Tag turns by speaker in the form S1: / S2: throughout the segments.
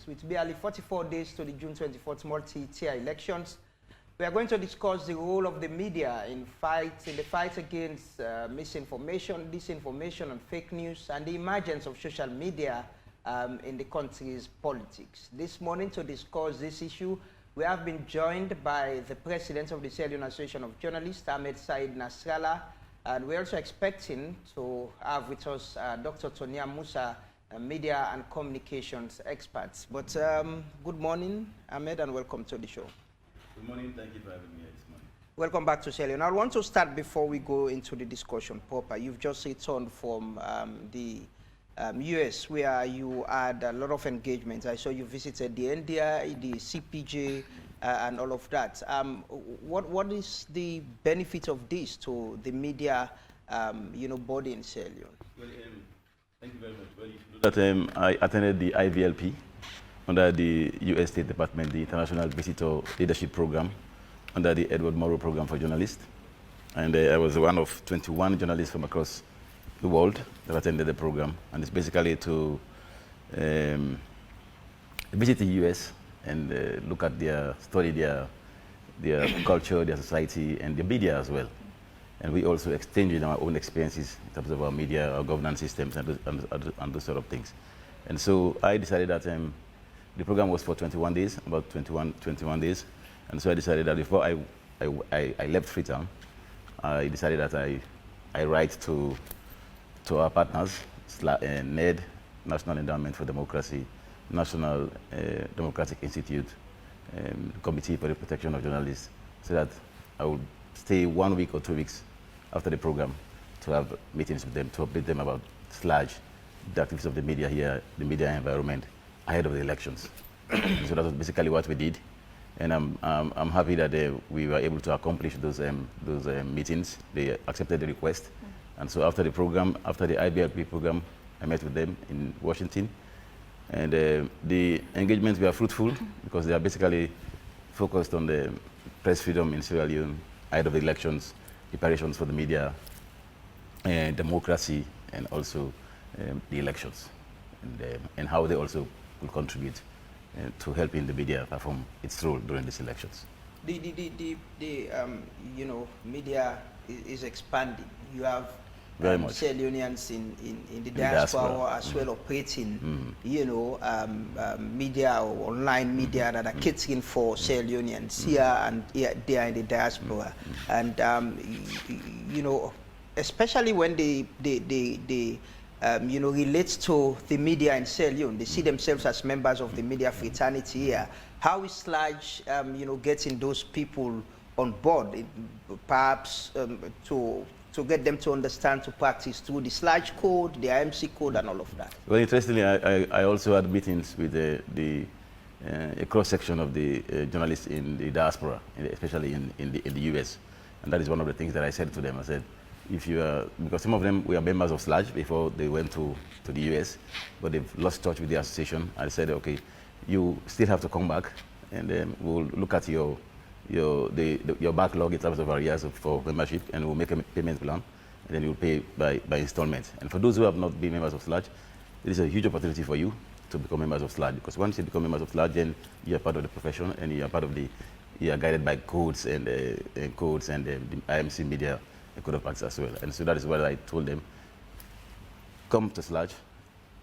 S1: with barely 44 days to the June 24th multi-tier elections. We are going to discuss the role of the media in the fight against misinformation, disinformation, and fake news, and the emergence of social media in the country's politics. This morning, to discuss this issue, we have been joined by the president of the Leone Association of Journalists, Ahmed Said Nasrallah, and we're also expecting to have with us Dr. Tonia Musa, media and communications experts. But good morning, Ahmed, and welcome to the show.
S2: Good morning. Thank you for having me here this morning.
S1: Welcome back to Leone. I want to start before we go into the discussion proper. You've just returned from the US, where you had a lot of engagement. I saw you visited the NDI, the CPJ, and all of that. What is the benefit of this to the media, body in Sierra Leone?
S2: Well, thank you very much. Well, if you know that, I attended the IVLP under the U.S. State Department, the International Visitor Leadership Program, under the Edward Morrow Program for Journalists. And I was one of 21 journalists from across the world that attended the program. And it's basically to visit the U.S. and look at study their culture, their society, and their media as well. And we also exchanged our own experiences in terms of our media, our governance systems, and those sort of things. And so I decided that the program was for 21 days, about 21 days. And so I decided that before I left Freetown, I decided that I write to our partners, NED, National Endowment for Democracy, National Democratic Institute, Committee for the Protection of Journalists, so that I would stay 1 week or 2 weeks after the program to have meetings with them, to update them about SLAJ, the activities of the media here, the media environment, ahead of the elections. So that was basically what we did. And I'm happy that we were able to accomplish those meetings. They accepted the request. And so after the program, after the IBLP program, I met with them in Washington. And the engagements were fruitful because they are basically focused on the press freedom in Sierra Leone, ahead of the elections, preparations for the media, democracy, and also the elections, and how they also will contribute to helping the media perform its role during these elections.
S1: The media is expanding. You have Sierra Leoneans in the diaspora as well operating, media or online media that are catering for Sierra Leoneans here and there in the diaspora, and especially when they relates to the media in Sierra Leone. They see themselves as members of the media fraternity here. How is SLAJ, getting those people on board, perhaps to get them to understand, to practice through the SLAJ code, the IMC code, and all of that?
S2: Well, interestingly, I also had meetings with a cross-section of the journalists in the diaspora, especially in the US. And that is one of the things that I said to them. I said, because some of them were members of SLAJ before they went to the US, but they've lost touch with the association. I said, okay, you still have to come back, and we'll look at your backlog in terms of areas for membership, and we'll make a payment plan, and then you'll pay by installments. And for those who have not been members of SLAJ, it is a huge opportunity for you to become members of SLAJ, because once you become members of SLAJ, then you are part of the profession, and you are part of you are guided by codes and the IMC media code of practice as well. And so that is what I told them: come to SLAJ,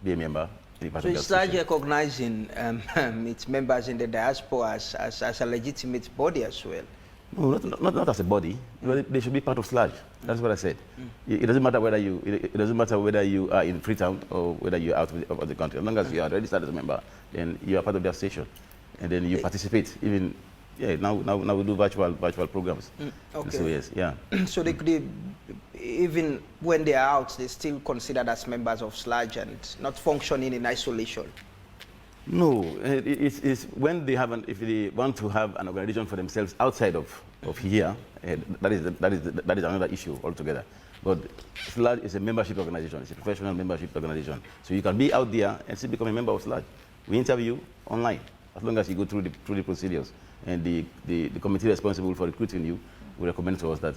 S2: be a member.
S1: So is SLAJ recognizing its members in the diaspora as a legitimate body as well?
S2: No, not as a body. They should be part of SLAJ. That's what I said. It doesn't matter whether you are in Freetown or whether you're out of the country. As long as you are registered as a member, then you are part of the association, and then you participate. Even now we do virtual programs.
S1: Okay.
S2: So yes, yeah.
S1: So they even when they are out, they're still considered as members of SLAJ and not functioning in isolation.
S2: No, it's when if they want to have an organization for themselves outside of here, that is another issue altogether. But SLAJ is a membership organization. It's a professional membership organization. So you can be out there and still become a member of SLAJ. We interview online as long as you go through the procedures. And the committee responsible for recruiting you will recommend to us that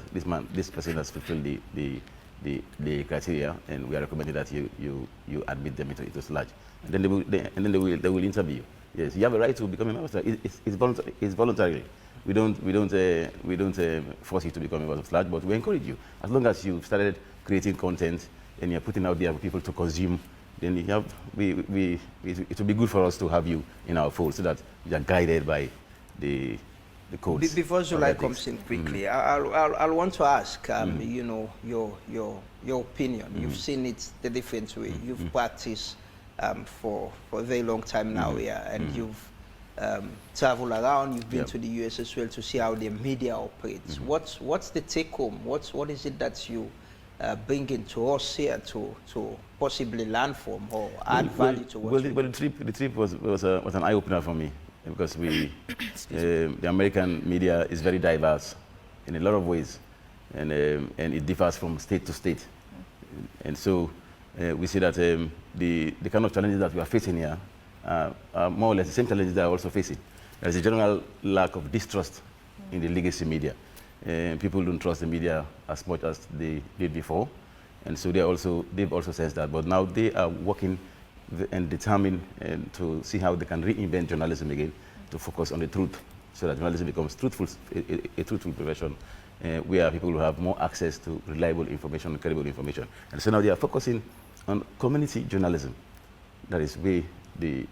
S2: this person has fulfilled the criteria, and we are recommending that you admit them into SLAJ. And then they will interview you. Yes, you have a right to become a member of SLAJ. It's voluntary. We don't force you to become a member of SLAJ, but we encourage you. As long as you've started creating content and you're putting out there for people to consume, then you have, it will be good for us to have you in our fold so that you are guided by the codes.
S1: Before July comes in quickly, I'll want to ask, you know, your opinion. You've seen it the different way. You've practiced for a very long time now here, and you've traveled around. You've been to the US as well to see how the media operates. What's the take home? What is it that you bringing to us here to possibly learn from or add value to what?
S2: Well, the trip was an eye opener for me, because the American media is very diverse in a lot of ways, and it differs from state to state. And so we see that the kind of challenges that we are facing here are more or less the same challenges that are also facing. There's a general lack of distrust in the legacy media. People don't trust the media as much as they did before, and so they've also sensed that. But now they are working and determined to see how they can reinvent journalism again, to focus on the truth, so that journalism becomes truthful, a truthful profession, where people will have more access to reliable information and credible information. And so now they are focusing on community journalism. That is where the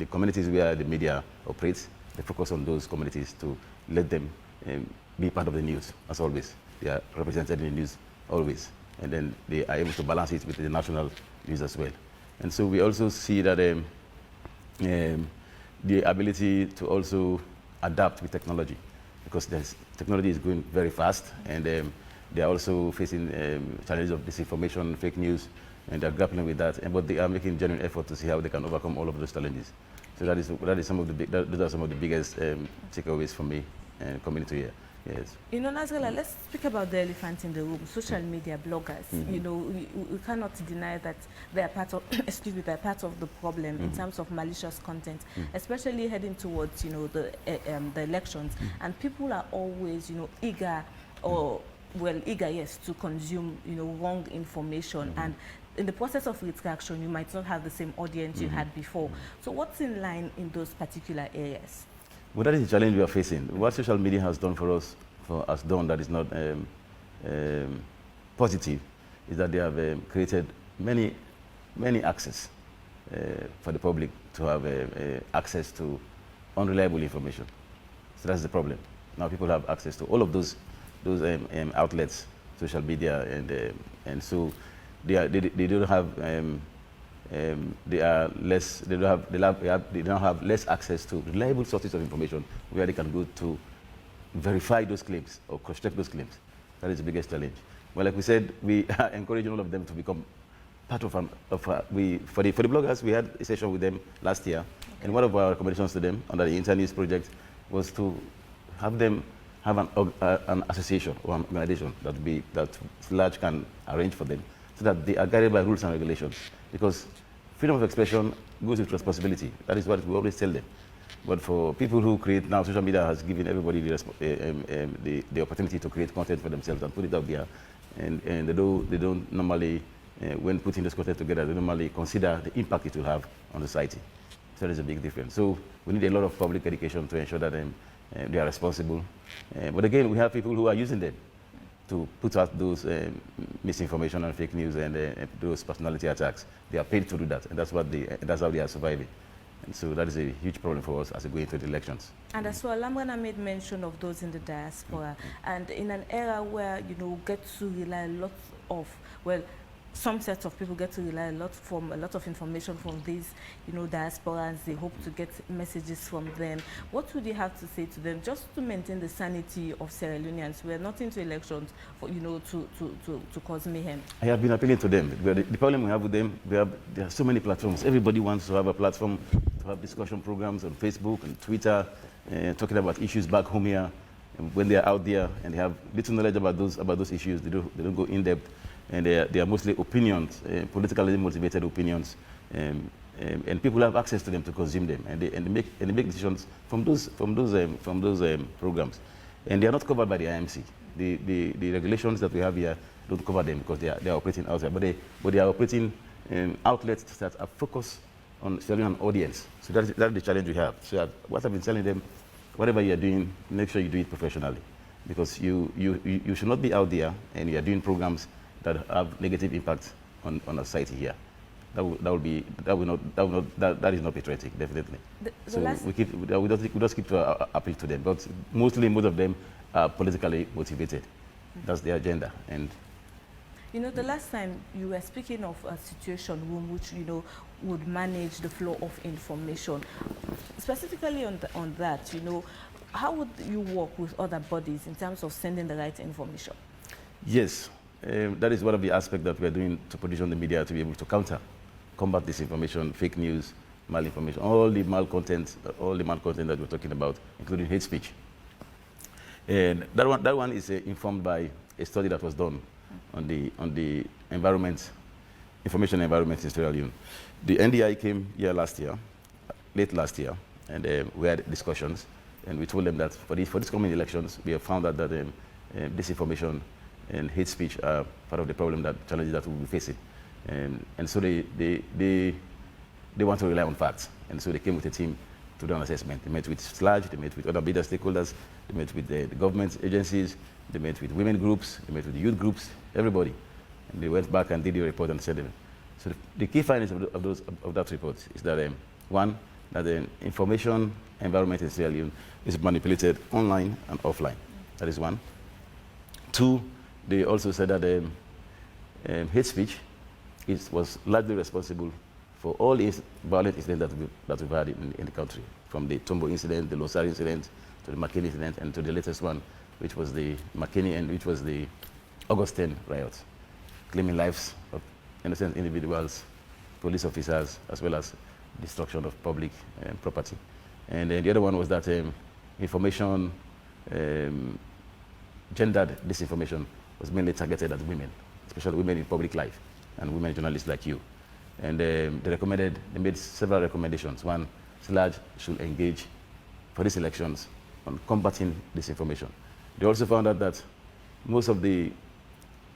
S2: communities where the media operates, they focus on those communities to let them be part of the news, as always. They are represented in the news always. And then they are able to balance it with the national news as well. And so we also see that the ability to also adapt with technology, because technology is going very fast, and they are also facing challenges of disinformation, fake news, and they're grappling with that. But they are making genuine effort to see how they can overcome all of those challenges. So those are some of the biggest takeaways for me coming to here. Yes.
S3: You know, Nazgala, let's speak about the elephant in the room, social media bloggers. You know, we cannot deny that they are part of, excuse me, they're part of the problem in terms of malicious content, especially heading towards, you know, the elections. And people are always, you know, eager, yes, to consume, you know, wrong information. And in the process of retraction, you might not have the same audience you had before. So what's in line in those particular areas?
S2: Well, that is the challenge we are facing. What social media has done for us, that is not positive, is that they have created many access for the public to have access to unreliable information. So that's the problem. Now people have access to all of those outlets, social media, and so they don't have. They don't have less access to reliable sources of information where they can go to verify those claims or cross-check those claims. That is the biggest challenge. Well, like we said, we are encouraging all of them to become part of for the bloggers. We had a session with them last year, and one of our recommendations to them under the Internews project was to have them have an association or an organization that SLAJ can arrange for them, so that they are guided by rules and regulations. Because freedom of expression goes with responsibility. That is what we always tell them. But for people who create now, social media has given everybody the opportunity to create content for themselves and put it out there. And they don't normally, when putting this content together, they normally consider the impact it will have on society. So there's a big difference. So we need a lot of public education to ensure that they are responsible. But again, we have people who are using them to put out those misinformation and fake news and those personality attacks. They are paid to do that, and that's how they are surviving. And so that is a huge problem for us as we go into the elections.
S3: And as well, Lambana made mention of those in the diaspora, and in an era where, you know, get to rely a lot of, well, some sets of people get to rely a lot of information from these, you know, diasporans. They hope to get messages from them. What would you have to say to them, just to maintain the sanity of Sierra Leoneans? We're not into elections, for, you know, to cause mayhem. I
S2: have been appealing to them. The problem we have with them, there are so many platforms. Everybody wants to have a platform to have discussion programs on Facebook and Twitter, talking about issues back home here. And when they are out there and they have little knowledge about those issues, they don't go in depth. And they are mostly opinions, politically motivated opinions, and people have access to them to consume them, and they make decisions from those programs, and they are not covered by the IMC. The regulations that we have here don't cover them because they are operating outside, but they are operating outlets that are focused on selling an audience. So that's the challenge we have. So what I've been telling them, whatever you're doing, make sure you do it professionally. Because you should not be out there and you're doing programs that have negative impact on a society here. That is not patriotic, definitely. We just keep to appeal to them, but most of them are politically motivated. That's their agenda. And
S3: you know, the last time you were speaking of a situation room which, you know, would manage the flow of information. Specifically on that, you know, how would you work with other bodies in terms of sending the right information?
S2: Yes, that is one of the aspects that we are doing to position the media to be able to combat disinformation, fake news, malinformation, all the malcontent that we're talking about, including hate speech. And that one is informed by a study that was done on the information environment in Sierra Leone. The NDI came here late last year, and we had discussions, and we told them that for these coming elections, we have found out that disinformation and hate speech are part of the challenges that we'll be facing. And so they want to rely on facts. And so they came with a team to do an assessment. They met with SLAJ, they met with other media stakeholders, they met with the government agencies, they met with women groups, they met with the youth groups, everybody. And they went back and did the report and said them. So the key findings of that report is that, one, that the information environment in Sierra Leone is manipulated online and offline. That is one. Two, they also said that hate speech was largely responsible for all the violent incidents that we've had in the country, from the Tombo incident, the Losar incident, to the McKinney incident, and to the latest one, which was the McKinney and which was the August 10 riots, claiming lives of innocent individuals, police officers, as well as destruction of public property. And the other one was that information, gendered disinformation was mainly targeted at women, especially women in public life and women journalists like you. And they made several recommendations. One, SLAJ should engage for these elections on combating disinformation. They also found out that most of the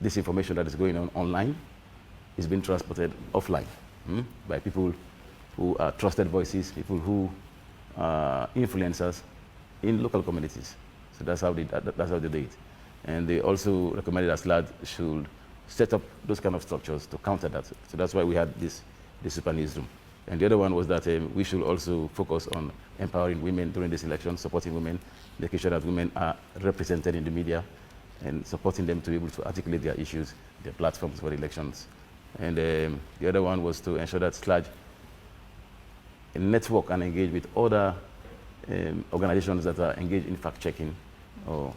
S2: disinformation that is going on online is being transported offline by people who are trusted voices, people who are influencers in local communities. So that's how they do it. And they also recommended that SLAJ should set up those kind of structures to counter that. So that's why we had this super newsroom. And the other one was that we should also focus on empowering women during this election, supporting women, making sure that women are represented in the media, and supporting them to be able to articulate their issues, their platforms for the elections. And the other one was to ensure that SLAJ network and engage with other organizations that are engaged in fact-checking or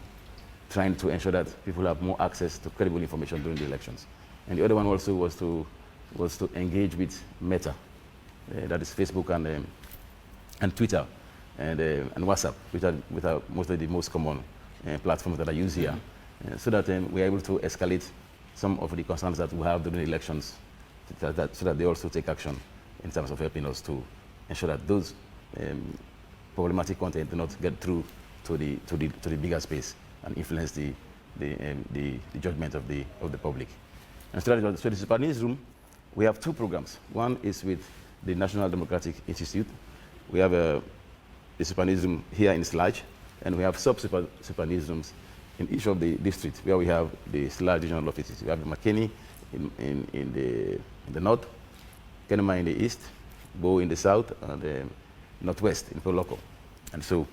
S2: trying to ensure that people have more access to credible information during the elections. And the other one also was to engage with Meta, that is Facebook and Twitter and WhatsApp, which are mostly the most common platforms that are used here, so that we're able to escalate some of the concerns that we have during the elections, so that they also take action in terms of helping us to ensure that those problematic content do not get through to the bigger space and influence the judgment of the public. And so the Super Newsroom, we have two programs. One is with the National Democratic Institute. We have the Super Newsroom here in SLAJ, and we have super newsrooms in each of the districts where we have the SLAJ regional offices. We have McKinney in the north, Kenema in the east, Bo in the south, and northwest in Poloko. And so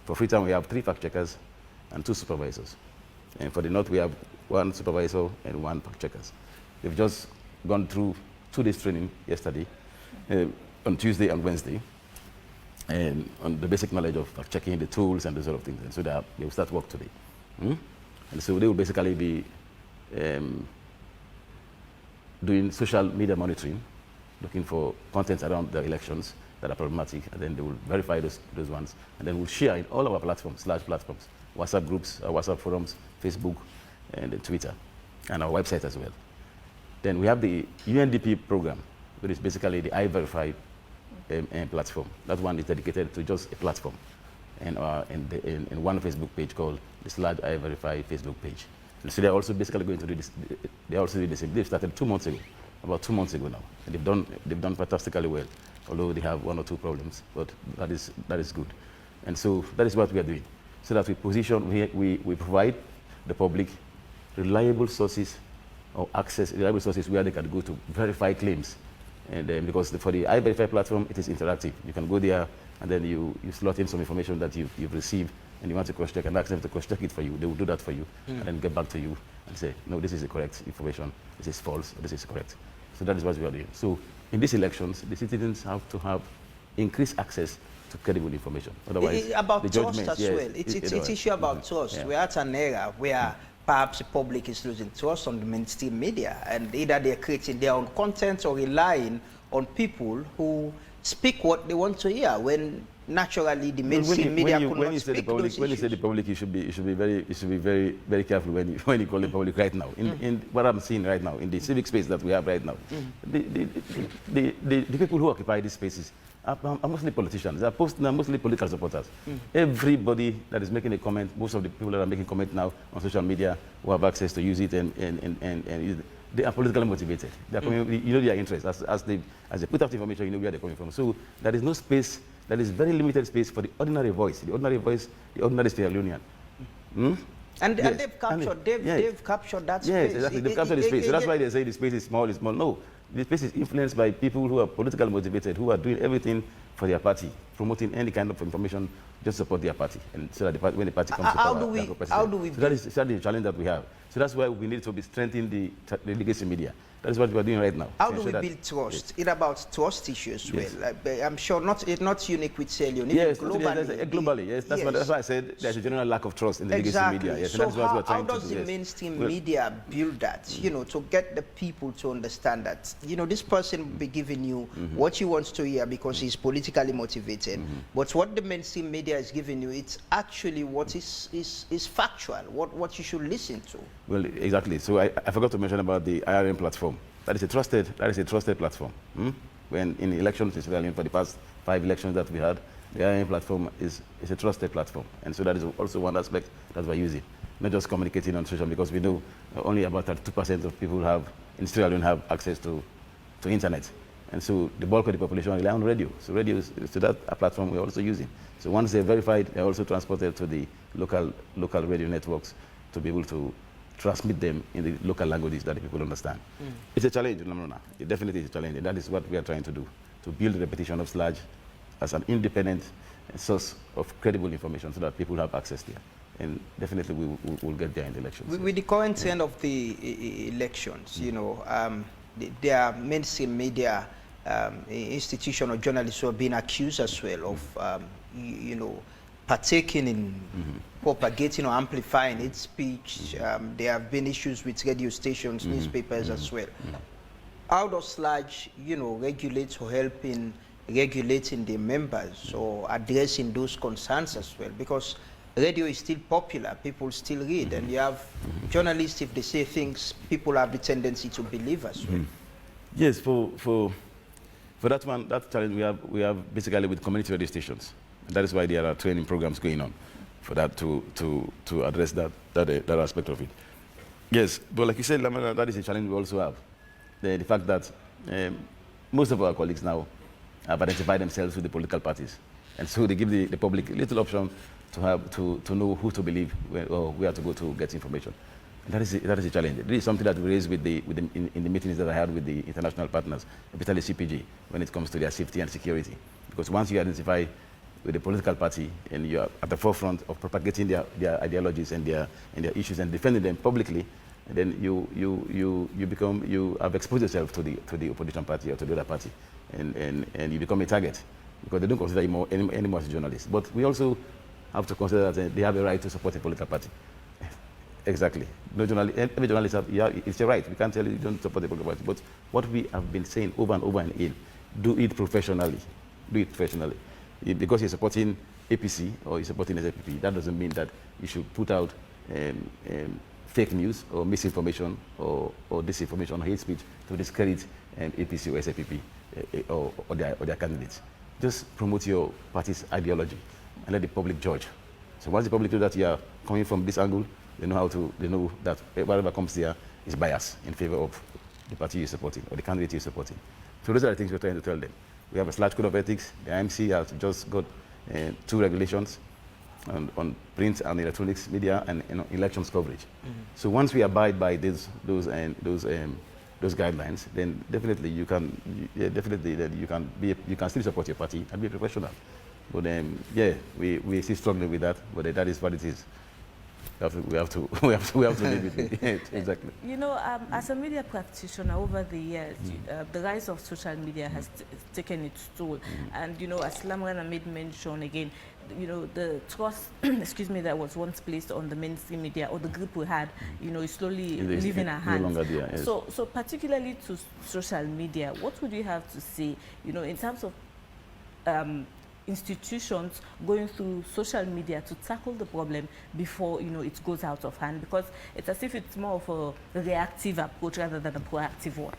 S2: for Freetown, we have 3 fact-checkers and 2 supervisors. And for the north, we have 1 supervisor and 1 fact-checkers. They've just gone through 2 days training yesterday, on Tuesday and Wednesday, and on the basic knowledge of checking the tools and those sort of things. And so they will start work today. And so they will basically be doing social media monitoring, looking for content around the elections that are problematic, and then they will verify those ones, and then we'll share in all our platforms, SLAJ platforms, WhatsApp groups, WhatsApp forums, Facebook, and Twitter, and our website as well. Then we have the UNDP program, which is basically the iVerify platform. That one is dedicated to just a platform, and in one Facebook page called the SLAJ iVerify Facebook page. And so they're also basically going to do this. They also do the same. They started 2 months ago, about 2 months ago now, and they've done fantastically well. although they have one or two problems, but that is good. And so that is what we are doing, so that we position, we provide the public reliable sources or reliable sources where they can go to verify claims. And because for the iVerify platform, it is interactive. You can go there and then you slot in some information that you've received and you want to cross-check and ask them to cross-check it for you. They will do that for you and then get back to you and say, no, this is the correct information, this is false, this is correct. So that is what we are doing. So in these elections, the citizens have to have increased access to credible information. Otherwise,
S1: about
S2: the
S1: trust
S2: judgment,
S1: as well. It's issue about trust. We're at an era where perhaps the public is losing trust on the mainstream media, and either they're creating their own content or relying on people who speak what they want to hear, when naturally the mainstream media could not speak those issues.
S2: When you say the public, you should be very careful when you call the public right now. In what I'm seeing right now, in the civic space that we have right now, the people who occupy these spaces are mostly politicians. They are mostly political supporters. Everybody that is making a comment, most of the people that are making comment now on social media who have access to use it and use it, they are politically motivated. They are coming, you know their interests. As they put out information, you know where they're coming from. So there is no space, there is very limited space for the ordinary voice, the ordinary Sierra Leonean.
S1: And they've captured that space.
S2: Yes, exactly. They've captured the space. So that's why they say the space is small, it's small. No, the space is influenced by people who are politically motivated, who are doing everything for their party, promoting any kind of information, just support their party. And so that when the party comes to power,
S1: how do we
S2: so that is the challenge that we have. So that's why we need to be strengthening the legacy media. That is what we are doing right now.
S1: How do we build trust? It's about trust issues. Well, I'm sure it's not unique with Sierra Leone.
S2: Yes,
S1: globally.
S2: Yes. That's why I said there's a general lack of trust in the legacy media. Yes,
S1: so
S2: that's what we're trying to do.
S1: How does the mainstream media build that? You know, to get the people to understand that, you know, this person will be giving you what he wants to hear because he's politically motivated. But what the mainstream media is giving you, it's actually what is factual, what you should listen to.
S2: Well, exactly. So I forgot to mention about the IRM platform. That is a trusted platform. When in elections in Sierra Leone, for the past 5 elections that we had, the IRM platform is a trusted platform. And so that is also one aspect that we're using. Not just communicating on social, because we know only about 32% of people in Sierra Leone have access to internet. And so the bulk of the population rely on radio. So radio is that platform we're also using. So once they're verified, they're also transported to the local radio networks to be able to transmit them in the local languages that the people understand. It's a challenge, it definitely is a challenge, and that is what we are trying to do, to build the reputation of SLAJ as an independent source of credible information so that people have access there. And definitely we will get there in the elections.
S1: With the current end of the elections, you know, there are mainstream media institutions or journalists who are being accused as well of, you know, partaking in propagating or amplifying its speech. There have been issues with radio stations, newspapers as well. How does SLAJ, you know, regulate or help in regulating the members or addressing those concerns as well? Because radio is still popular, people still read, and you have journalists, if they say things, people have the tendency to believe as well.
S2: Yes, for that one, that challenge we have basically with community radio stations. That is why there are training programs going on for that to address that aspect of it. Yes, but like you said, Lamana, that is a challenge we also have. The fact that most of our colleagues now have identified themselves with the political parties. And so they give the public a little option to know who to believe or where to go to get information. And that is a challenge. This is something that we raised in the meetings that I had with the international partners, especially CPG, when it comes to their safety and security. Because once you identify with the political party and you are at the forefront of propagating their ideologies and their issues and defending them publicly, and then you have exposed yourself to the opposition party or to the other party, and you become a target because they don't consider you anymore as journalists. But we also have to consider that they have a right to support a political party. Exactly. No journalist, every journalist it's your right. We can't tell you don't support the political party. But what we have been saying over and over and again, do it professionally. Do it professionally. Because you're supporting APC or you're supporting SLPP, that doesn't mean that you should put out fake news or misinformation or disinformation or hate speech to discredit APC or SLPP or their candidates. Just promote your party's ideology and let the public judge. So once the public knows that you are coming from this angle, they know that whatever comes there is biased in favor of the party you're supporting or the candidate you're supporting. So those are the things we're trying to tell them. We have a SLAJ code of ethics. The IMC has just got 2 regulations on print and electronics media and elections coverage. So once we abide by those guidelines, then definitely you can still support your party and be professional. But yeah, we see strongly with that. But that is what it is. We have to live with it. Exactly.
S3: You know, as a media practitioner over the years, the rise of social media has taken its toll. And you know, as Lamrana made mention again, you know, the trust, excuse me, that was once placed on the mainstream media or the grip we had, you know, is slowly leaving our hands.
S2: No longer there, yes.
S3: So particularly to social media, what would you have to say, you know, in terms of institutions going through social media to tackle the problem before, you know, it goes out of hand? Because it's as if it's more of a reactive approach rather than a proactive one.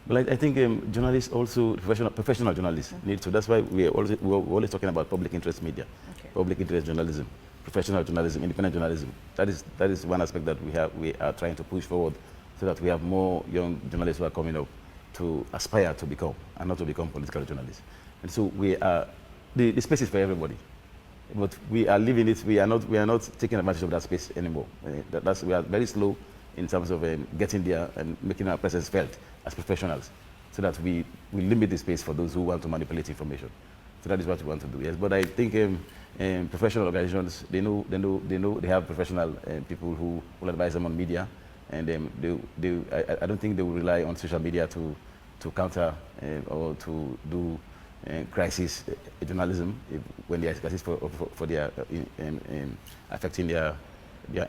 S2: Well, I think journalists also, professional journalists need to. That's why we're always talking about public interest media, public interest journalism, professional journalism, independent journalism. That is one aspect that we are trying to push forward, so that we have more young journalists who are coming up to aspire to become, and not to become political journalists. And so we are, the space is for everybody, but we are leaving it. We are not taking advantage of that space anymore. We are very slow in terms of getting there and making our presence felt as professionals, so that we limit the space for those who want to manipulate information. So that is what we want to do. Yes, but I think professional organizations, they have professional people who will advise them on media, and I don't think they will rely on social media to counter or to do crisis journalism when there is crisis for their affecting their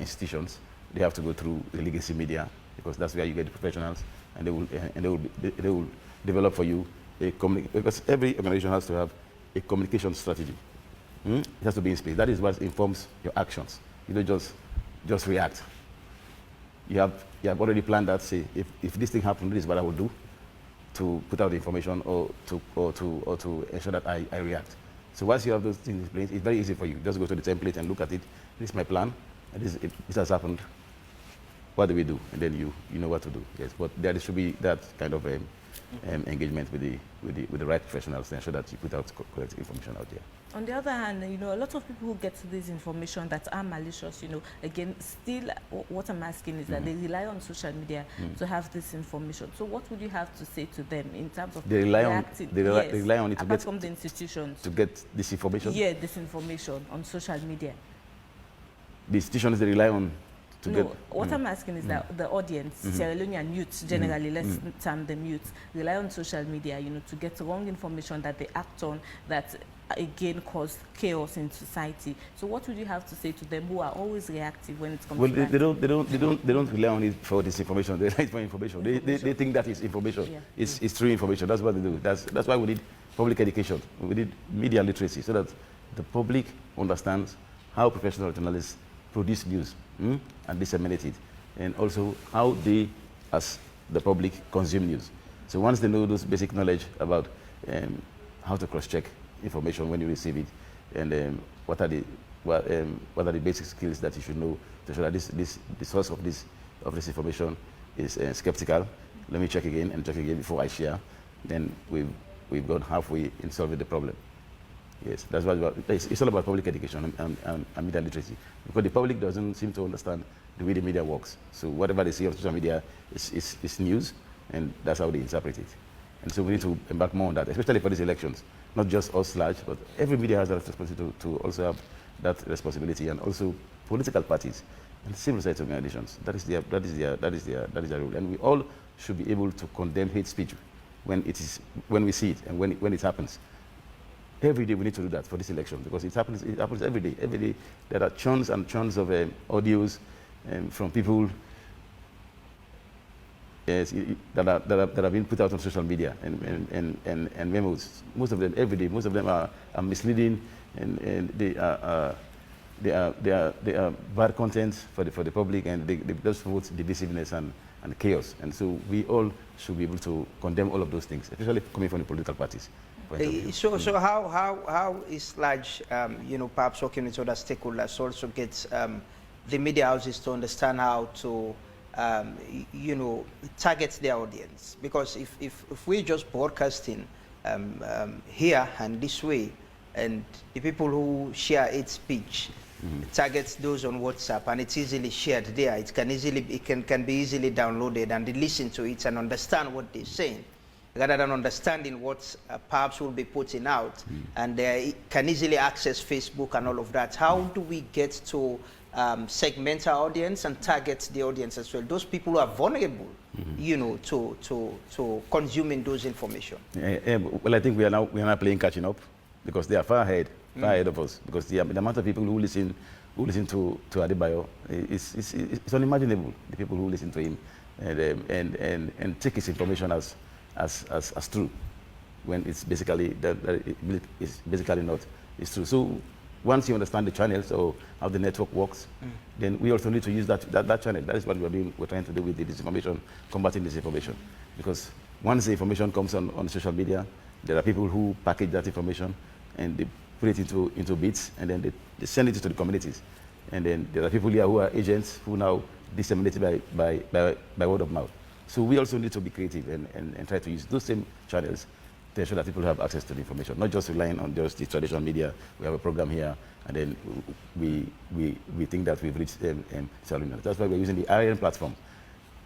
S2: institutions. They have to go through the legacy media, because that's where you get the professionals, and they will develop for you because every organization has to have a communication strategy. It has to be in space. That is what informs your actions. You don't just react. You have already planned that. Say, if this thing happens, this is what I will do to put out the information or to ensure that I react. So once you have those things in place, it's very easy for you. Just go to the template and look at it. This is my plan. And this has happened. What do we do? And then you know what to do. Yes, but there should be that kind of engagement with the right professionals to ensure that you put out correct information out there.
S3: On the other hand, you know, a lot of people who get this information that are malicious, you know, again, still what I'm asking is that they rely on social media to have this information. So what would you have to say to them in terms of reacting? They rely on it to get from the institutions
S2: to get this information?
S3: Yeah, this information on social media.
S2: The institutions they rely on to get...
S3: What I'm asking is that the audience, Sierra Leonean youths generally, let's term them youths, rely on social media, you know, to get wrong information that they act on, that again cause chaos in society. So what would you have to say to them who are always reactive when it comes to that?
S2: They don't rely on it for this information. They rely for information. They think that is information. Yeah. It's true information. That's what they do. That's why we need public education. We need media literacy, so that the public understands how professional journalists produce news and disseminate it, and also how they, as the public, consume news. So once they know those basic knowledge about how to cross-check information when you receive it, and what are the basic skills that you should know to show that the source of this information is skeptical. Let me check again and check again before I share. Then we've gone halfway in solving the problem. Yes, that's what it's all about public education and media literacy, because the public doesn't seem to understand the way the media works. So whatever they see on social media is news, and that's how they interpret it. And so we need to embark more on that, especially for these elections. Not just us SLAJ, but every media has that responsibility to also have that responsibility, and also political parties and civil society organizations. That is their role. And we all should be able to condemn hate speech when we see it and when it happens. Every day we need to do that for this election, because it happens every day. Every day there are chunks and chunks of audios from people that are being put out on social media and memos. Most of them every day. Most of them are misleading, and they are bad content for the public, and they just promote divisiveness and chaos. And so we all should be able to condemn all of those things, especially coming from the political parties.
S1: So how is SLAJ, you know, perhaps working with other stakeholders also get the media houses to understand how to, you know, target their audience? Because if we're just broadcasting here and this way, and the people who share hate speech targets those on WhatsApp, and it's easily shared there. It can be easily downloaded, and they listen to it and understand what they're saying, rather than understanding what perhaps will be putting out, and they can easily access Facebook and all of that. How do we get to segment our audience and target the audience as well? Those people who are vulnerable, you know, to consuming those information.
S2: Well, I think we are now playing catching up, because they are far ahead of us. Because the amount of people who listen to Adebayo it's unimaginable. The people who listen to him and take his information as true, when it's basically it's basically not. It's true. So once you understand the channels or how the network works, then we also need to use that channel. That is what we're trying to do with the disinformation, combating disinformation. Because once the information comes on social media, there are people who package that information and they put it into bits, and then they send it to the communities. And then there are people here who are agents who now disseminate it by word of mouth. So we also need to be creative and try to use those same channels to ensure that people have access to the information, not just relying on just the traditional media. We have a program here, and then we think that we've reached Saluna. That's why we're using the IRN platform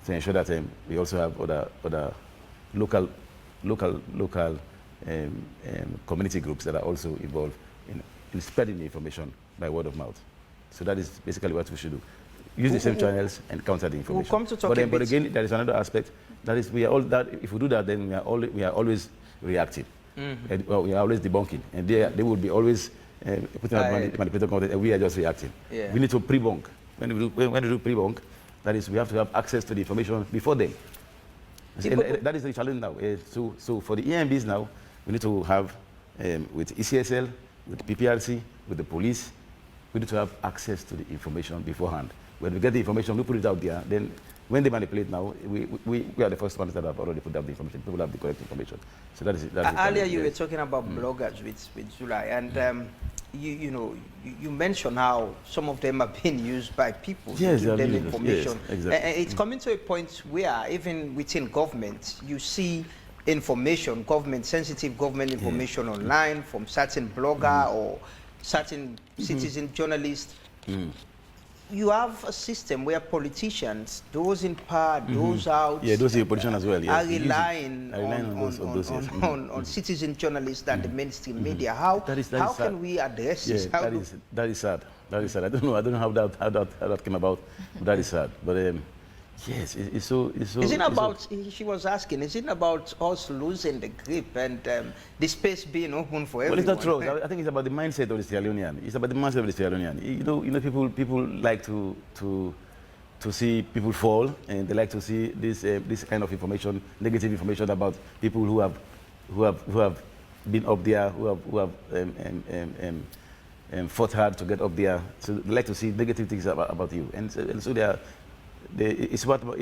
S2: to ensure that we also have other local community groups that are also involved in spreading the information by word of mouth. So that is basically what we should do. Use the same channels and counter the information.
S1: We'll come to talk
S2: but again, there is another aspect. That is, if we do that, then we are always reactive. Well, we are always debunking, and they will be always putting out manipulated content, and we are just reacting.
S1: Yeah.
S2: We need to pre-bunk. When we do pre-bunk, that is, we have to have access to the information before them. And that is the challenge now. So for the EMBs now, we need to have, with ECSL, with PPRC, with the police, we need to have access to the information beforehand. When we get the information, we put it out there. Then when they manipulate now, we are the first ones that have already put out the information. People have the correct information. So that is
S1: earlier you were talking about bloggers with July, and you mentioned how some of them are being used by people to give them information.
S2: Yes, exactly.
S1: It's coming to a point where even within government, you see information, sensitive government information online from certain blogger or certain citizen journalists. You have a system where politicians, those in power, those out,
S2: those are politicians as well,
S1: are relying on citizen journalists and the mainstream media. How can we address this?
S2: That is sad. That is sad. I don't know how that came about. But that is sad. But yes, it's so.
S1: Is it about? She was asking. Is it about us losing the grip and the space being open for everyone?
S2: Well, it's not true. I think it's about the mindset of the Sierra Leonean. It's about the mindset of the Sierra Leonean. You know, people like to see people fall, and they like to see this kind of information, negative information about people who have been up there, who have fought hard to get up there. So they like to see negative things about you, and so they are. It's about what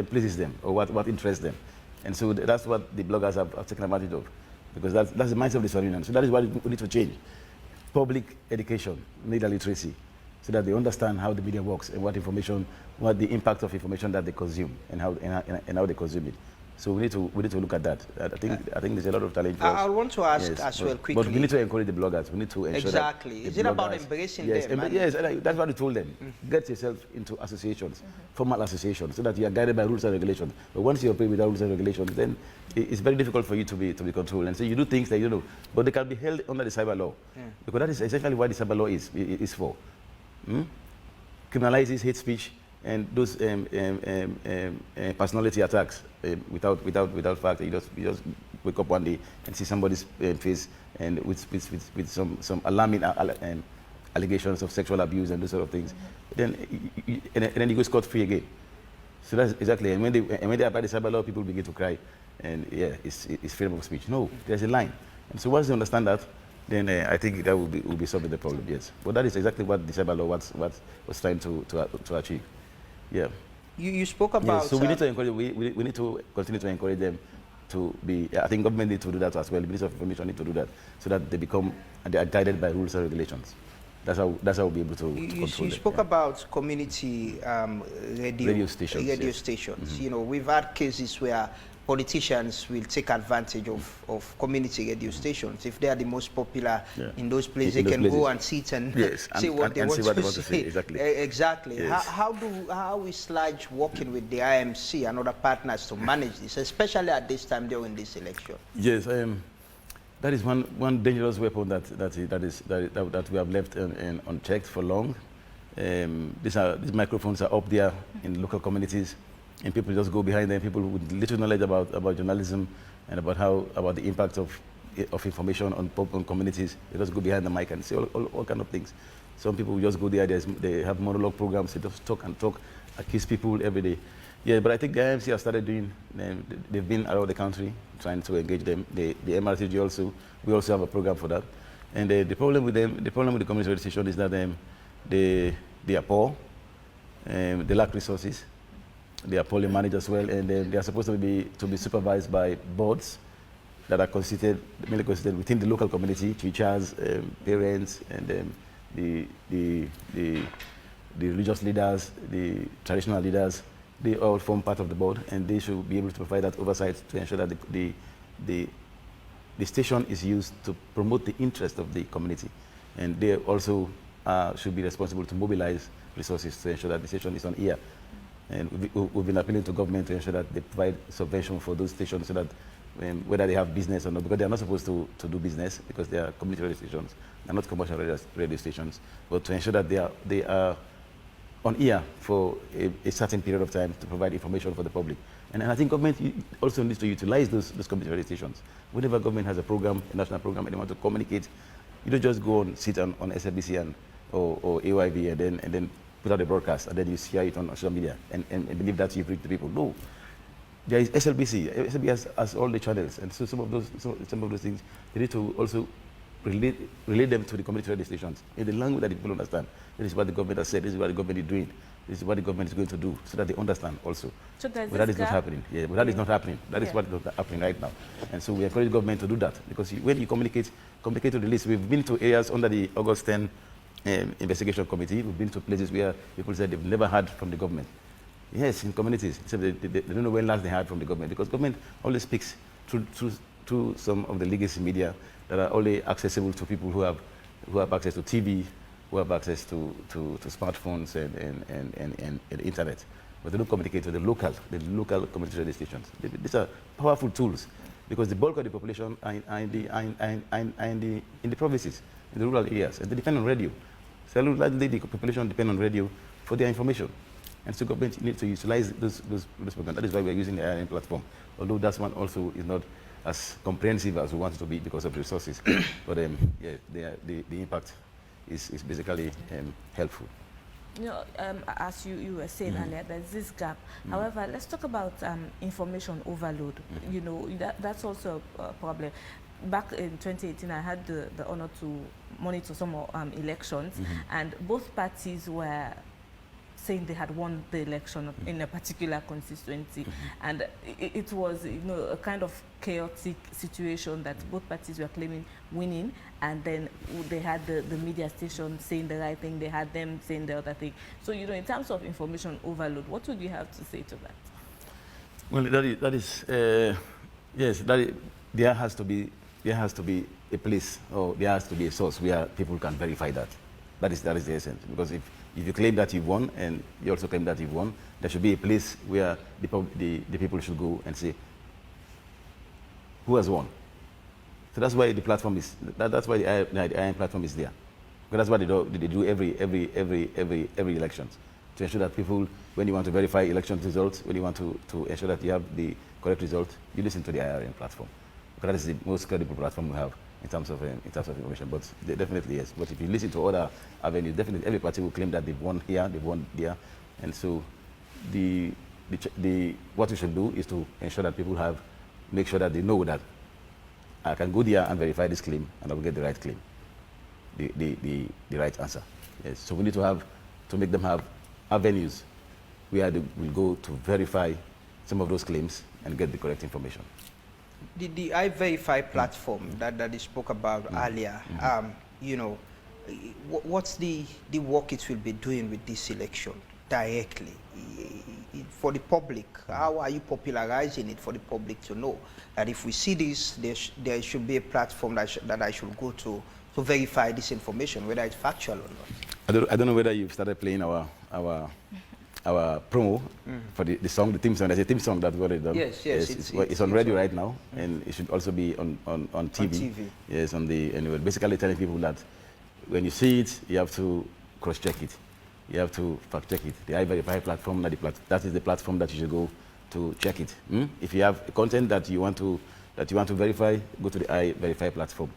S2: pleases them or what interests them, and so that's what the bloggers have taken advantage of, because that's the mindset of the Sierra Leonean. So that is what we need to change: public education, media literacy, so that they understand how the media works and what the impact of information that they consume and how they consume it. So we need to look at that. I think there's a lot of talent for us.
S1: I want to ask as well quickly.
S2: But we need to encourage the bloggers. We need to ensure that
S1: is it about embracing them?
S2: Yes, that's what we told them. Get yourself into associations, formal associations, so that you are guided by rules and regulations. But once you operate without rules and regulations, then it's very difficult for you to be controlled. And so you do things that you know, but they can be held under the cyber law, because that is essentially what the cyber law is for. Criminalizes hate speech and those personality attacks without fact. You just wake up one day and see somebody's face and with some alarming allegations of sexual abuse and those sort of things. Then you go scot-free again. So that's exactly. And when they apply the cyber law, people begin to cry, and it's freedom of speech. No, there's a line. And so once they understand that, then I think that will be solving the problem. Yes, but that is exactly what the cyber law was trying to achieve. Yeah.
S1: You spoke about.
S2: So we need to encourage. We need to continue to encourage them to be. I think government need to do that as well. The Ministry of Information need to do that, so that they are guided by rules and regulations. That's how we'll be able to control them.
S1: You spoke about community radio stations. You know, we've had cases where politicians will take advantage of community radio stations. If they are the most popular in those places, they can go and sit and see what they want to say.
S2: Exactly.
S1: Exactly.
S2: Yes.
S1: How is SLAJ working with the IMC and other partners to manage this, especially at this time during this election?
S2: Yes, that is one dangerous weapon that we have left unchecked for long. These microphones are up there in local communities, and people just go behind them. People with little knowledge about journalism and about the impact of information on communities. They just go behind the mic and say all kind of things. Some people just go there. They have monologue programs. They just talk, accuse people every day. Yeah, but I think the IMC have started doing. They've been around the country trying to engage them. The MRTG also. We also have a program for that. And the problem with them, the problem with the community radio station is that they are poor. They lack resources. They are poorly managed as well, and they are supposed to be supervised by boards that are mainly constituted within the local community, teachers, parents, and the religious leaders, the traditional leaders. They all form part of the board, and they should be able to provide that oversight to ensure that the station is used to promote the interest of the community, and they also should be responsible to mobilize resources to ensure that the station is on air. And we've been appealing to government to ensure that they provide subvention for those stations so that whether they have business or not, because they are not supposed to do business because they are community radio stations, they're not commercial radio stations, but to ensure that they are on air for a certain period of time to provide information for the public. And I think government also needs to utilize those community radio stations. Whenever government has a program, a national program, and they want to communicate, you don't just go and sit on SLBC or AYV and then put out a broadcast, and then you share it on social media and believe that you've reached the people. No. There is SLBC. SLBC has all the channels, and so some of those things, they need to also relate them to the community radio stations in the language that the people understand. This is what the government has said, this is what the government is doing, this is what the government is going to do, so that they understand also.
S3: So
S2: but that is not happening. Yeah, but that is not happening. That is what is not happening right now. And so we encourage government to do that, because when you communicate to the list. We've been to areas under the August 10 investigation committee. We've been to places where people said they've never heard from the government. Yes, in communities, except they don't know when last they heard from the government, because government always speaks through some of the legacy media that are only accessible to people who have access to TV, who have access to smartphones and internet. But they don't communicate with the local community radio stations. These are powerful tools, because the bulk of the population are in the provinces, in the rural areas, and they depend on radio. So largely the population depend on radio for their information. And so government needs to utilize those programs. That is why we are using the IRN platform. Although that one also is not as comprehensive as we want it to be because of resources. But yeah, the impact is basically helpful.
S3: You know, as you were saying earlier, there's this gap. However, let's talk about information overload. You know, that's also a problem. Back in 2018, I had the honor to monitor some elections, and both parties were saying they had won the election in a particular constituency, and it was, you know, a kind of chaotic situation that both parties were claiming winning, and then they had the media station saying the right thing, they had them saying the other thing. So, you know, in terms of information overload, what would you have to say to that?
S2: Well, yes, there has to be a place, or there has to be a source where people can verify that. That is the essence. Because if you claim that you've won and you also claim that you've won, there should be a place where the people should go and say who has won. So that's why the platform is. That's why the IAM platform is there. Because that's what they do every elections, to ensure that people, when you want to verify election results, when you want to ensure that you have the correct result, you listen to the IRN platform. Because that is the most credible platform we have in terms of information. But definitely yes. But if you listen to other avenues, definitely every party will claim that they've won here, they've won there, and so what we should do is to ensure that people make sure that they know that I can go there and verify this claim, and I will get the right claim, the right answer. Yes. So we need to make them have avenues where they will go to verify some of those claims and get the correct information.
S1: The iVerify platform that you spoke about earlier, you know, what's the work it will be doing with this election? directly for the public? How are you popularizing it for the public to know that if we see this, there should be a platform that I should go to verify this information, whether it's factual or not?
S2: I don't know whether you've started playing our promo for the song, the theme song. There's a theme song that we've already done.
S1: Yes,
S2: it's on radio right now, and it should also be on TV.
S1: On TV.
S2: Yes, and we're basically telling people that when you see it, you have to cross-check it. You have to fact-check it. The iVerify platform, that is the platform that you should go to check it. If you have content that you want to verify, go to the iVerify platform.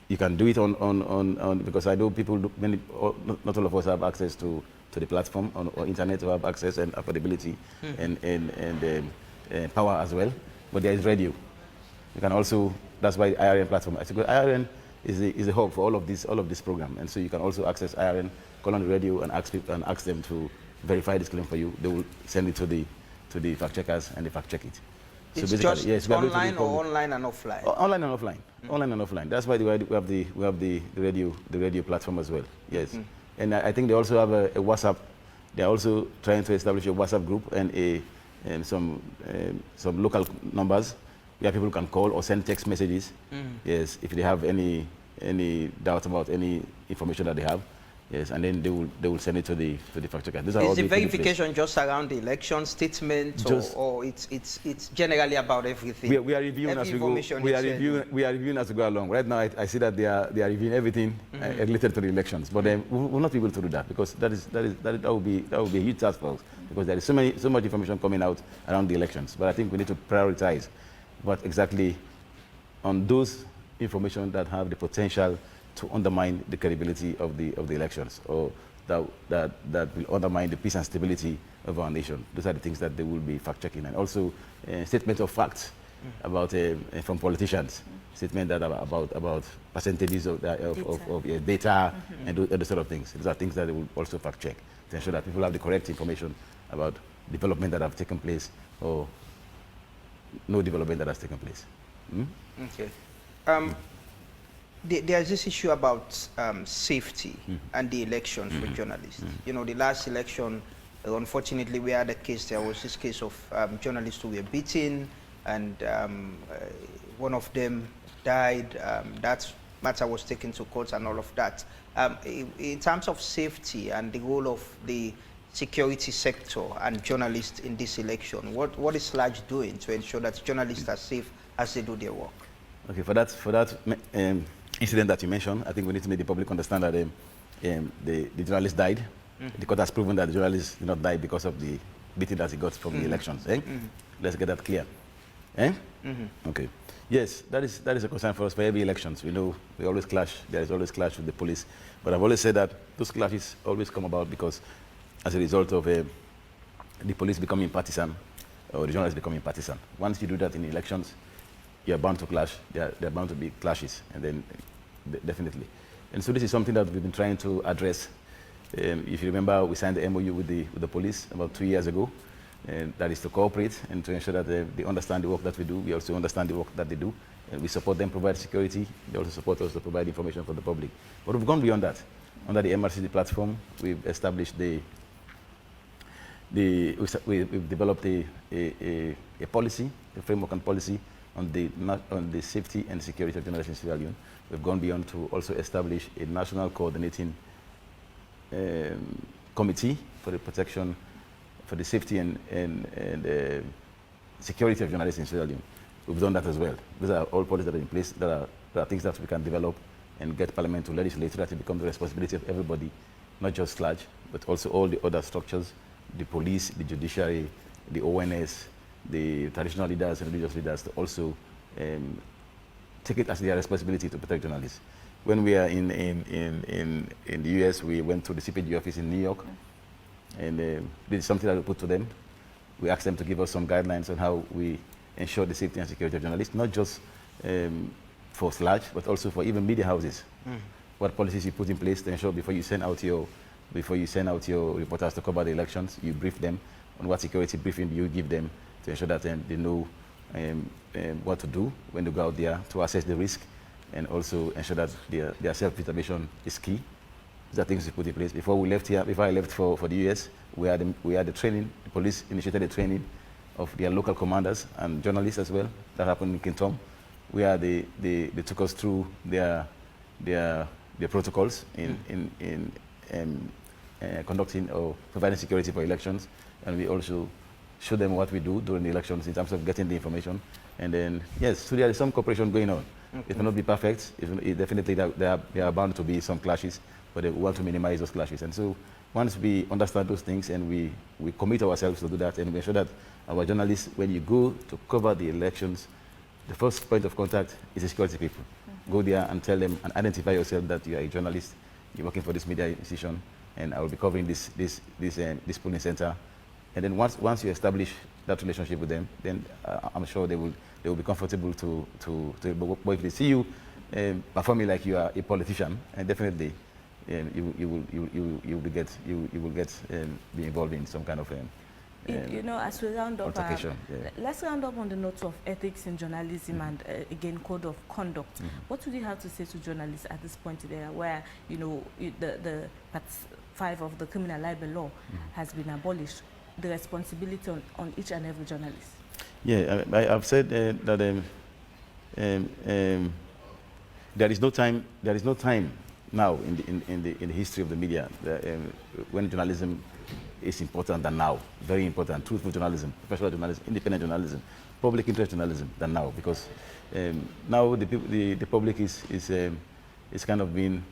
S2: You can do it on because I know people, not all of us have access to the platform or internet, to have access and affordability and power as well. But there is radio. You can also, that's why IRN platform. I think IRN is the hub for all of this program, and so you can also access IRN, call on the radio and ask them to verify this claim for you. They will send it to the fact checkers, and they fact check it.
S1: It's just online or online and offline?
S2: Online and offline. Online and offline. That's why we have the radio platform as well. Yes. And I think they also have a WhatsApp. They're also trying to establish a WhatsApp group and some local numbers where people can call or send text messages. Yes, if they have any doubt about any information that they have. Yes, and then they will send it to the fact checker.
S1: Is the verification just around the election statement, or it's generally about everything?
S2: We are reviewing as we go. We are reviewing as we go along. Right now, I see that they are reviewing everything related to the elections. But we will not be able to do that because that will be a huge task for us, because there is so much information coming out around the elections. But I think we need to prioritize what exactly on those information that have the potential to undermine the credibility of the elections, or that will undermine the peace and stability of our nation. Those are the things that they will be fact-checking, and also statement of facts about from politicians, statement that about percentages of data and those sort of things. Those are things that they will also fact-check to ensure that people have the correct information about development that have taken place or no development that has taken place.
S1: Okay. There's this issue about safety and the elections for journalists. You know, the last election, unfortunately, we had a case. There was this case of journalists who were beaten, and one of them died. That matter was taken to court and all of that. In terms of safety and the role of the security sector and journalists in this election, what is SLAJ doing to ensure that journalists are safe as they do their work? Okay, for that incident that you mentioned, I think we need to make the public understand that the journalist died. The court has proven that the journalist did not die because of the beating that he got from the elections. Let's get that clear. Okay. Yes, that is a concern for us for every elections. We know we always clash. There is always clash with the police. But I've always said that those clashes always come about because as a result of the police becoming partisan or the journalists becoming partisan. Once you do that in elections, you're bound to clash. There are bound to be clashes, and then definitely. And so this is something that we've been trying to address. If you remember, we signed the MOU with the police about 2 years ago, and that is to cooperate and to ensure that they understand the work that we do. We also understand the work that they do, and we support them, provide security. They also support us to provide information for the public. But we've gone beyond that. Under the MRCD platform, we've established we've developed a policy, a framework and policy on the safety and security of journalists in Sierra Leone. We've gone beyond to also establish a national coordinating committee for the protection, for the safety and security of journalists in Sierra Leone. We've done that as well. These are all policies that are in place. There are things that we can develop and get Parliament to legislate so that it becomes the responsibility of everybody, not just SLAJ, but also all the other structures, the police, the judiciary, the ONS, the traditional leaders and religious leaders, to also take it as their responsibility to protect journalists. When we are in the US, we went to the CPG office in New York, and this is something that we put to them. We asked them to give us some guidelines on how we ensure the safety and security of journalists, not just for SLAJ, but also for even media houses. What policies you put in place to ensure before you send out your reporters to cover the elections, you brief them on what security briefing you give them to ensure that they know what to do when they go out there to assess the risk, and also ensure that their self-determination is key.
S2: These are things we put in place. Before we left here, before I left for the US, we had the training. The police initiated the training of their local commanders and journalists as well. That happened in Kintom, where they took us through their protocols in conducting or providing security for elections, and we also show them what we do during the elections in terms of getting the information. And then, yes, so there is some cooperation going on. Okay. It may not be perfect. Definitely there are bound to be some clashes, but we want to minimize those clashes. And so once we understand those things and we commit ourselves to do that, and we ensure that our journalists, when you go to cover the elections, the first point of contact is the security people. Mm-hmm. Go there and tell them and identify yourself that you are a journalist, you're working for this media institution, and I will be covering this polling center. And then once you establish that relationship with them, then I'm sure they will be comfortable to but if they see you performing like you are a politician, and definitely you will be involved in some kind of
S3: you know, as we round up,
S2: yeah.
S3: Let's round up on the notes of ethics in journalism and again code of conduct. What would you have to say to journalists at this point there, where you know the Part 5 of the criminal libel law has been abolished? The responsibility on each and every journalist.
S2: Yeah, I've said that there is no time now in the history of the media when journalism is important than now. Very important. Truthful journalism, professional journalism, independent journalism, public interest journalism than now, because now the public is kind of being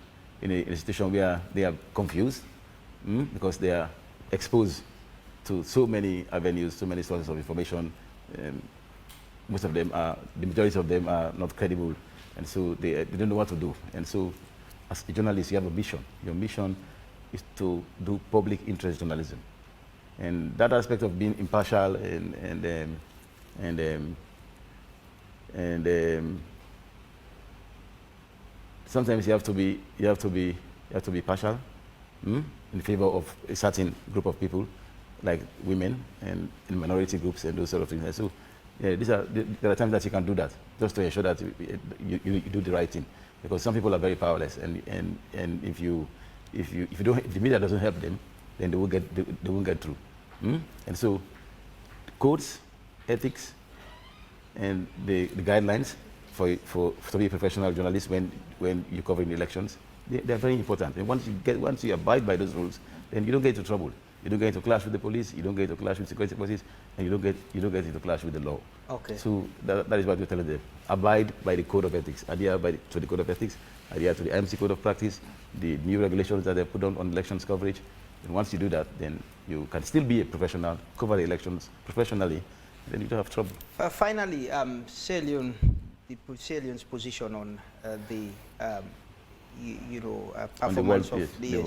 S2: in a situation where they are confused because they are exposed to so many avenues, so many sources of information. Most of them the majority of them are not credible, and so they don't know what to do. And so, as a journalist, you have a mission. Your mission is to do public interest journalism, and that aspect of being impartial and sometimes you have to be partial in favor of a certain group of people, like women and minority groups and those sort of things. And so, yeah, there are times that you can do that, just to ensure that you do the right thing, because some people are very powerless, and if the media doesn't help them, then they won't get through. And so, codes, ethics, and the guidelines to be a professional journalist when you're covering elections, they're very important. And once you abide by those rules, then you don't get into trouble. You don't get into clash with the police, you don't get into clash with security forces, and you don't get into clash with the law.
S1: Okay.
S2: So that is what we're telling them. Abide by the code of ethics. Adhere to the code of ethics, adhere to the IMC code of practice, the new regulations that they put on elections coverage. And once you do that, then you can still be a professional, cover the elections professionally, then you don't have trouble.
S1: Finally, Salione's position on the performance of the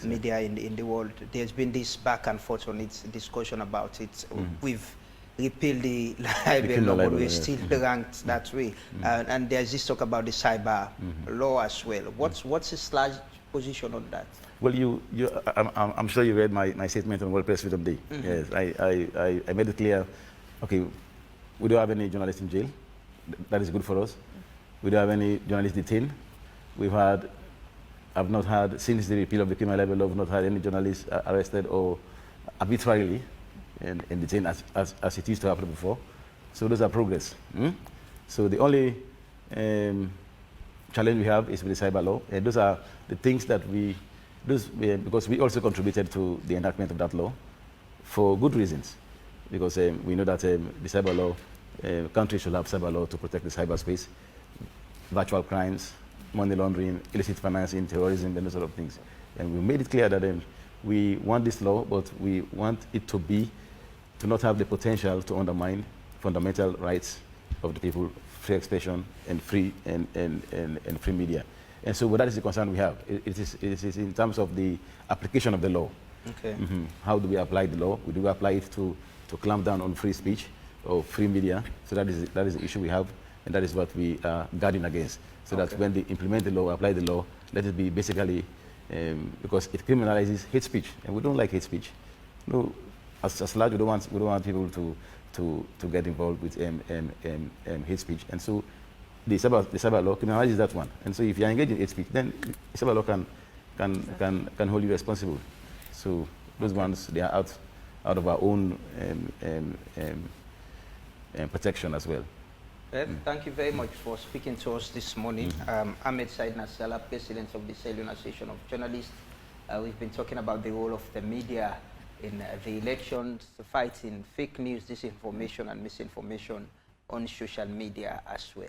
S1: media in the world. There's been this back and forth on its discussion about it. We've repealed the libel law, but we're still ranked that way. And there's this talk about the cyber law as well. What's the SLAJ position on that?
S2: Well, I'm sure you read my statement on World Press Freedom Day. Yes, I made it clear. Okay, we don't have any journalists in jail. That is good for us. We don't have any journalists detained. I've not had, since the repeal of the criminal libel law, I've not had any journalists arrested or arbitrarily and detained as it used to happen before. So those are progress. So the only challenge we have is with the cyber law. And those are the things that because we also contributed to the enactment of that law for good reasons. Because we know that the cyber law, countries should have cyber law to protect the cyberspace, virtual crimes, money laundering, illicit financing, terrorism, and those sort of things. And we made it clear that we want this law, but we want it to not have the potential to undermine fundamental rights of the people, free expression and free free media. And so that is the concern we have. It is in terms of the application of the law.
S1: Okay.
S2: How do we apply the law? Do we apply it to clamp down on free speech or free media? So that is the issue we have, and that is what we are guarding against. So that when they implement the law, apply the law, let it be basically, because it criminalizes hate speech, and we don't like hate speech. No, as SLAJ, we don't want people to get involved with hate speech, and so the cyber law criminalizes that one. And so if you are engaged in hate speech, then the cyber law can can hold you responsible. So those ones, they are out of our own protection as well.
S1: Thank you very much for speaking to us this morning. Ahmed Said Nasrallah, President of the Leone Association of Journalists. We've been talking about the role of the media in the elections, fighting fake news, disinformation, and misinformation on social media as well.